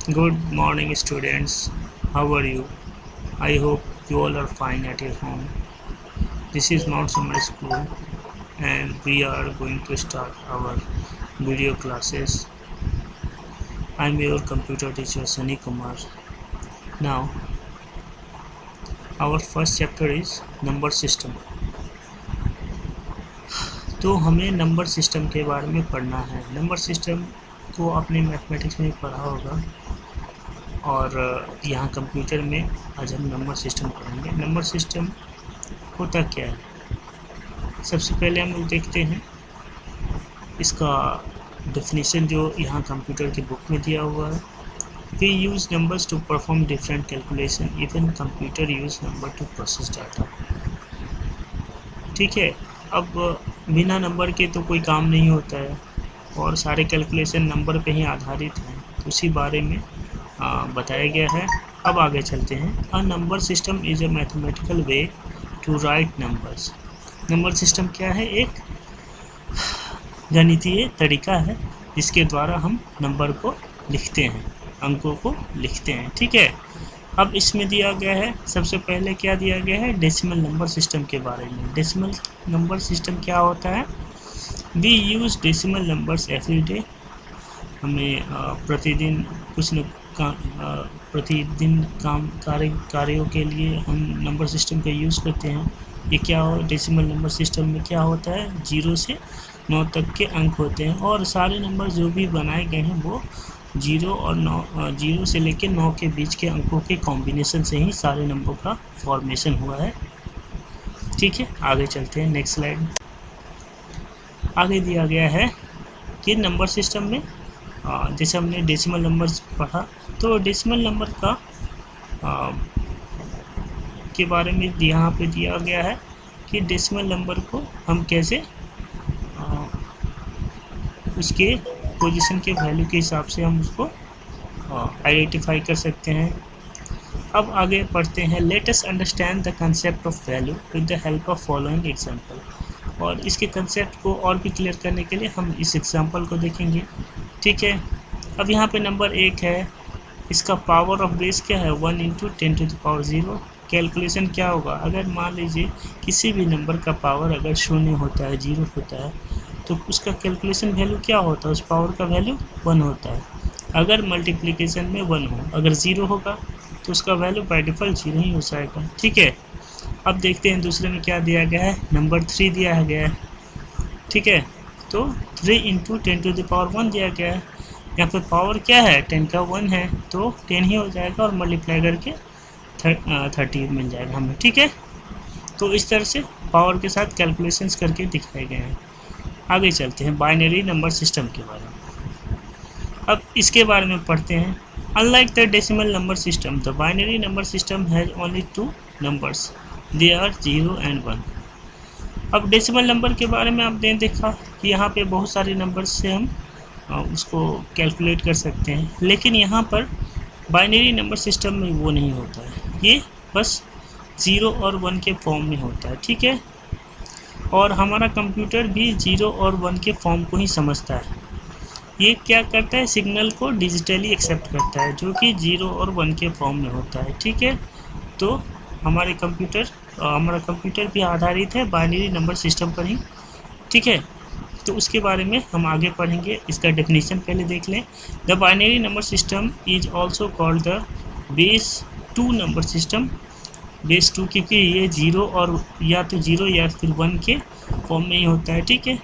Good morning, students. How are you? I hope you all are fine at your home. This is Mount Summer School, and we are going to start our video classes. I'm your computer teacher Sunny Kumar. Now, our first chapter is number system. तो हमें number system के बारे में पढ़ना है। Number system को आपने mathematics में पढ़ा होगा और यहाँ कंप्यूटर में आज हम नंबर सिस्टम पढ़ेंगे। नंबर सिस्टम होता क्या है? सबसे पहले हम लोग देखते हैं इसका डेफिनेशन जो यहाँ कंप्यूटर की बुक में दिया हुआ है। We use numbers to perform different calculation, even computer use number to process data. ठीक है, अब बिना नंबर के तो कोई काम नहीं होता है और सारे कैलकुलेशन नंबर पे ही आधारित हैं, तो उसी बारे में बताया गया है। अब आगे चलते हैं। A number system is a mathematical way to write numbers. Number system क्या है? एक गणितीय तरीका है जिसके द्वारा हम नंबर को लिखते हैं, अंकों को लिखते हैं। ठीक है, अब इसमें दिया गया है, सबसे पहले क्या दिया गया है? डेसिमल नंबर सिस्टम के बारे में। डेसिमल नंबर सिस्टम क्या होता है? We use decimal numbers every day. हमें प्रतिदिन कुछ न प्रतिदिन कार्यों के लिए हम नंबर सिस्टम का यूज़ करते हैं। ये क्या हो? डेसिमल नंबर सिस्टम में क्या होता है? 0 से 9 तक के अंक होते हैं और सारे नंबर जो भी बनाए गए हैं वो 0 से लेकर 9 के बीच के अंकों के कॉम्बिनेशन से ही सारे नंबरों का फॉर्मेशन हुआ है। ठीक है, आगे चलते हैं। Next slide. आगे दिया गया है कि नंबर सिस्टम में जैसे हमने डेसिमल नंबर्स पढ़ा, तो डेसिमल नंबर का के बारे में यहाँ पे दिया गया है कि डेसिमल नंबर को हम कैसे उसके पोजीशन के वैल्यू के हिसाब से हम उसको आइडेंटिफाई कर सकते हैं। अब आगे पढ़ते हैं। Let us understand the concept of value with the help of following example. और इसके कंसेप्ट को और भी क्लियर करने के लिए हम इस एग्जांपल को देखेंगे। ठीक है, अब यहाँ पे नंबर 1 है, इसका पावर ऑफ बेस क्या है? 1 × 10⁻0। कैलकुलेशन क्या होगा? अगर मान लीजिए किसी भी नंबर का पावर अगर 0 होता है, 0 होता है, तो उसका कैलकुलेशन वैल्यू क्या होता है? उस पावर का वैल्यू 1 होता है। अगर मल्टीप्लिकेशन में 1 हो, अगर 0 होगा तो उसका वैल्यू बाय डिफ़ॉल्ट 0 ही हो जाएगा। ठीक है, अब देखते हैं दूसरे में क्या दिया गया है। नंबर 3 दिया गया है। ठीक है, तो 3 × 10⁻1 दिया गया है। यहाँ पे पावर क्या है? 10 का 1 है, तो 10 ही हो जाएगा और मल्टीप्लाई करके 30 मिल जाएगा हमें। ठीक है, तो इस तरह से पावर के साथ कैलकुलेशंस करके दिखाए गए हैं। आगे चलते हैं बाइनरी नंबर सिस्टम के बारे में। अब इसके बारे में पढ़ते हैं। Unlike the decimal number system, the binary number system has only 2 numbers, they are 0 and 1। अब डेसिमल नंबर के बारे में आपने देखा कि यहाँ पे बहुत सारे नंबर्स से हम उसको कैलकुलेट कर सकते हैं, लेकिन यहाँ पर बाइनरी नंबर सिस्टम में वो नहीं होता है। ये बस 0 और 1 के फॉर्म में होता है। ठीक है, और हमारा कंप्यूटर भी 0 और 1 के फॉर्म को ही समझता है। ये क्या करता है? सिग्नल को डिजिटली एक्सेप्ट करता है, जो कि 0 और 1 के फॉर्म में होता है। ठीक है, तो हमारा कंप्यूटर भी आधारित है बाइनरी नंबर सिस्टम पर ही। ठीक है, तो उसके बारे में हम आगे पढ़ेंगे। इसका डेफिनेशन पहले देख लें। The binary number system is also called the base 2 number system. Base 2 क्योंकि ये 0 और या तो 0 या फिर 1 के फॉर्म में ही होता है। ठीक है,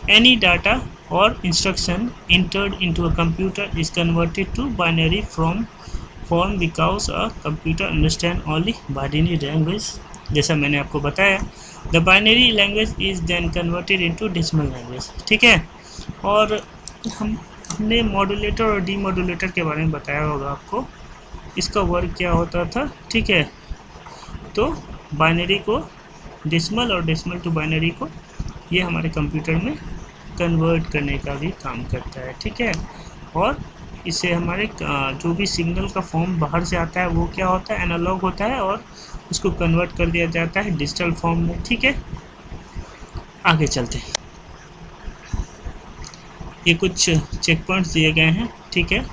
एनी डाटा और instruction entered into a computer is converted to binary form because a computer understand only binary language. जैसा मैंने आपको बताया, the binary language is then converted into decimal language. ठीक है, और हमने मॉड्यूलेटर और डीमॉड्यूलेटर के बारे में बताया होगा आपको, इसका वर्क क्या होता था। ठीक है, तो बाइनरी को डेसिमल और डेसिमल टू बाइनरी को ये हमारे कंप्यूटर में कन्वर्ट करने का भी काम करता है। ठीक है, और इससे हमारे जो भी सिग्नल का फॉर्म बाहर से आता है वो क्या होता है? एनालॉग होता है, और उसको कन्वर्ट कर दिया जाता है डिजिटल फॉर्म में। ठीक है, आगे चलते हैं। ये कुछ चेक पॉइंट्स दिए गए हैं। ठीक है,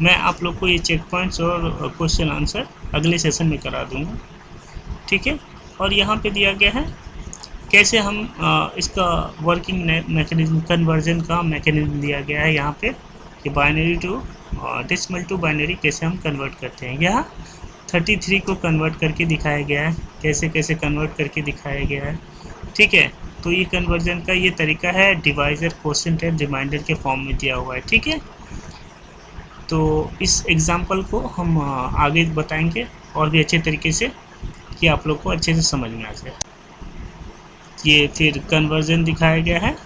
मैं आप लोग को ये चेक पॉइंट्स और क्वेश्चन आंसर अगले सेशन में करा दूंगा, ठीक है। और यहाँ पे दिया गया है कैसे हम इसका वर्किंग मैकेनिज्म, कन्वर्जन का मैकेनिज्म दिया गया है यहाँ पे कि binary to decimal to binary कैसे हम कन्वर्ट करते हैं। यहाँ 33 को कन्वर्ट करके दिखाया गया है, कैसे कैसे कन्वर्ट करके दिखाया गया है, ठीक है। तो ये कन्वर्जन का ये तरीका है, डिवाइजर, क्वोशिएंट एंड रिमाइंडर के फॉर्म में दिया हुआ है, ठीक है। तो इस एग्जाम्पल को हम आगे बताएंगे और भी अच्छे तरीके से कि आप लोग को अच्छे से समझ में आ जाए। ये फिर कन्वर्जन दिखाया गया है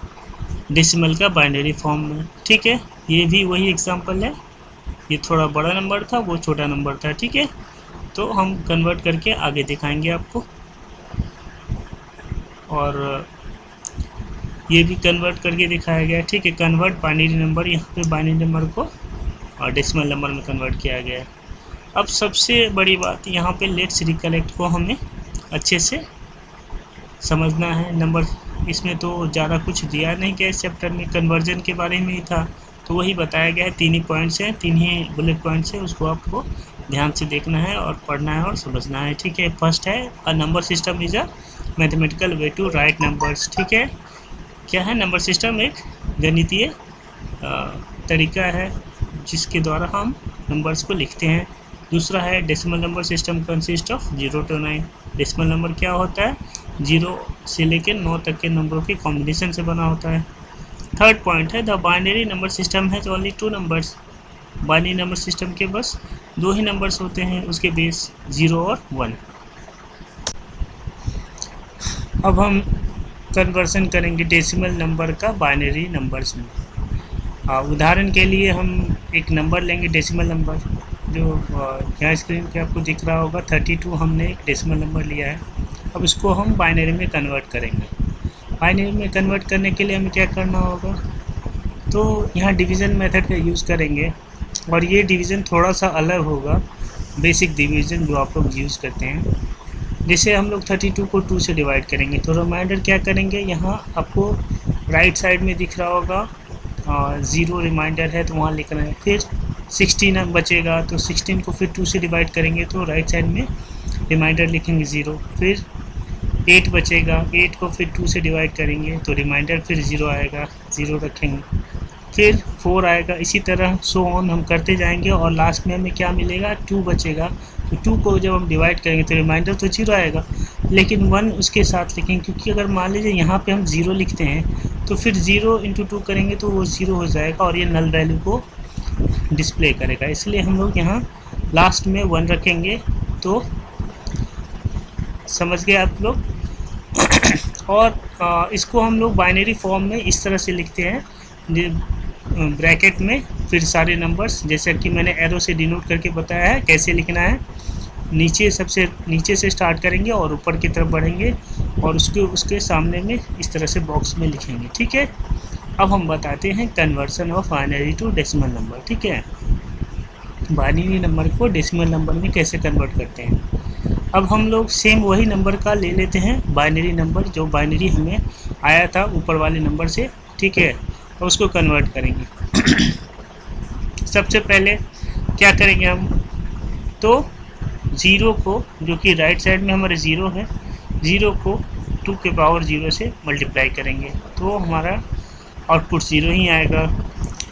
डेसिमल का बाइनरी फॉर्म में, ठीक है। ये भी वही एग्जाम्पल है, ये थोड़ा बड़ा नंबर था, वो छोटा नंबर था, ठीक है। तो हम कन्वर्ट करके आगे दिखाएंगे आपको। और ये भी कन्वर्ट करके दिखाया गया, ठीक है। कन्वर्ट बाइनरी नंबर, यहाँ पे बाइनरी नंबर को और डेसिमल नंबर में कन्वर्ट किया गया है। अब सबसे बड़ी बात यहाँ पे लेट्स रिकलेक्ट को हमें अच्छे से समझना है। नंबर इसमें तो ज़्यादा कुछ दिया नहीं गया इस चैप्टर में, कन्वर्जन के बारे में ही था, तो वही बताया गया है। 3 ही पॉइंट्स हैं, 3 ही बुलेट पॉइंट्स हैं, उसको आपको ध्यान से देखना है और पढ़ना है और समझना है, ठीक है। फर्स्ट है a number system is a mathematical way to write numbers, ठीक है। क्या है नंबर सिस्टम? एक गणितीय तरीका है जिसके द्वारा हम नंबर्स को लिखते हैं। दूसरा है decimal number system consist of 0 to 9। Decimal number क्या होता है? 0 से लेकर 9 तक के नंबरों के कॉम्बिनेशन से बना होता है। थर्ड पॉइंट है the binary number system has only 2 numbers. Binary number system के बस 2 ही नंबर्स होते हैं, उसके बेस 0 और 1। अब हम कन्वर्सन करेंगे डेसिमल नंबर का बाइनरी नंबर्स में। उदाहरण के लिए हम एक नंबर लेंगे डेसिमल नंबर, जो यहाँ स्क्रीन पे आपको दिख रहा होगा 32 हमने एक डेसिमल नंबर लिया है। अब इसको हम बाइनरी में कन्वर्ट करेंगे। बाइनरी में कन्वर्ट करने के लिए हमें क्या करना होगा? तो यहाँ डिवीज़न मेथड का यूज़ करेंगे, और ये डिवीज़न थोड़ा सा अलग होगा बेसिक डिवीज़न जो आप लोग यूज़ करते हैं। जैसे हम लोग 32 को 2 से डिवाइड करेंगे, तो रिमाइंडर क्या करेंगे? यहाँ आपको राइट साइड में दिख रहा होगा 0 रिमाइंडर है तो वहाँ लिखना है। फिर 16 बचेगा तो 16 को फिर 2 से डिवाइड करेंगे तो राइट साइड में रिमाइंडर लिखेंगे 0। फिर 8 बचेगा, 8 को फिर 2 से डिवाइड करेंगे तो रिमाइंडर फिर 0 आएगा, 0 रखेंगे। फिर 4 आएगा, इसी तरह सो ऑन हम करते जाएंगे और लास्ट में हमें क्या मिलेगा? 2 बचेगा। तो 2 को जब हम डिवाइड करेंगे तो रिमाइंडर तो 0 आएगा, लेकिन 1 उसके साथ लिखेंगे, क्योंकि अगर मान लीजिए यहाँ पे हम 0 लिखते हैं तो फिर 0 × 2 करेंगे तो वो 0 हो जाएगा और ये नल वैल्यू को डिस्प्ले करेगा। इसलिए हम लोग यहाँ लास्ट में 1 रखेंगे। तो समझ गए आप लोग? और इसको हम लोग बाइनरी फॉर्म में इस तरह से लिखते हैं, ब्रैकेट में फिर सारे नंबर्स, जैसे कि मैंने एरो से डिनोट करके बताया है कैसे लिखना है। नीचे सबसे नीचे से स्टार्ट करेंगे और ऊपर की तरफ बढ़ेंगे और उसके सामने में इस तरह से बॉक्स में लिखेंगे, ठीक है। अब हम बताते हैं conversion of binary to decimal number, ठीक है। बाइनरी नंबर को डेसिमल नंबर में कैसे कन्वर्ट करते हैं। अब हम लोग सेम वही नंबर का ले लेते हैं बाइनरी नंबर, जो बाइनरी हमें आया था ऊपर वाले नंबर से, ठीक है, और उसको कन्वर्ट करेंगे। सबसे पहले क्या करेंगे हम? तो 0 को, जो कि राइट साइड में हमारे 0 है, 0 को 2 के पावर 0 से मल्टीप्लाई करेंगे तो हमारा आउटपुट 0 ही आएगा।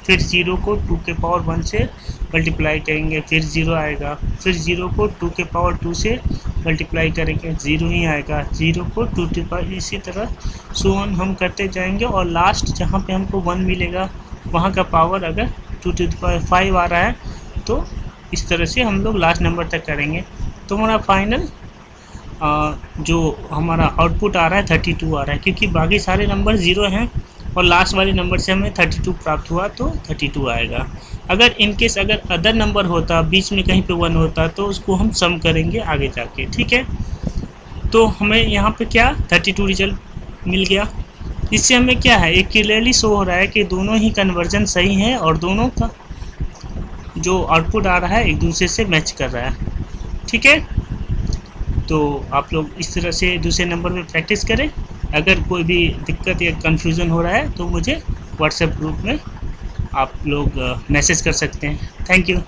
फिर 0 को 2 के पावर 1 से मल्टीप्लाई करेंगे, फिर 0 आएगा। फिर 0 को 2 के पावर 2 से मल्टीप्लाई करेंगे, 0 ही आएगा। 0 को 2 के पावर, इसी तरह सो ऑन हम करते जाएंगे और लास्ट जहाँ पे हमको 1 मिलेगा वहाँ का पावर अगर 2 to the power 5 आ रहा है तो इस तरह से हम लोग लास्ट नंबर तक करेंगे। तो हमारा फाइनल जो हमारा आउटपुट आ रहा है 32 आ रहा है, क्योंकि बाकी सारे नंबर 0 हैं और लास्ट वाले नंबर से हमें 32 प्राप्त हुआ तो 32 आएगा। अगर इनकेस अगर अदर नंबर होता, बीच में कहीं पे 1 होता, तो उसको हम सम करेंगे आगे जाके, ठीक है। तो हमें यहाँ पे क्या 32 रिजल्ट मिल गया। इससे हमें क्या है, एक क्लियरली शो हो रहा है कि दोनों ही कन्वर्जन सही है और दोनों का जो आउटपुट आ रहा है एक दूसरे से मैच कर रहा है, ठीक है। तो आप लोग इस तरह से दूसरे नंबर में प्रैक्टिस करें। अगर कोई भी दिक्कत या कन्फ्यूज़न हो रहा है तो मुझे व्हाट्सएप ग्रुप में आप लोग मैसेज कर सकते हैं। Thank you.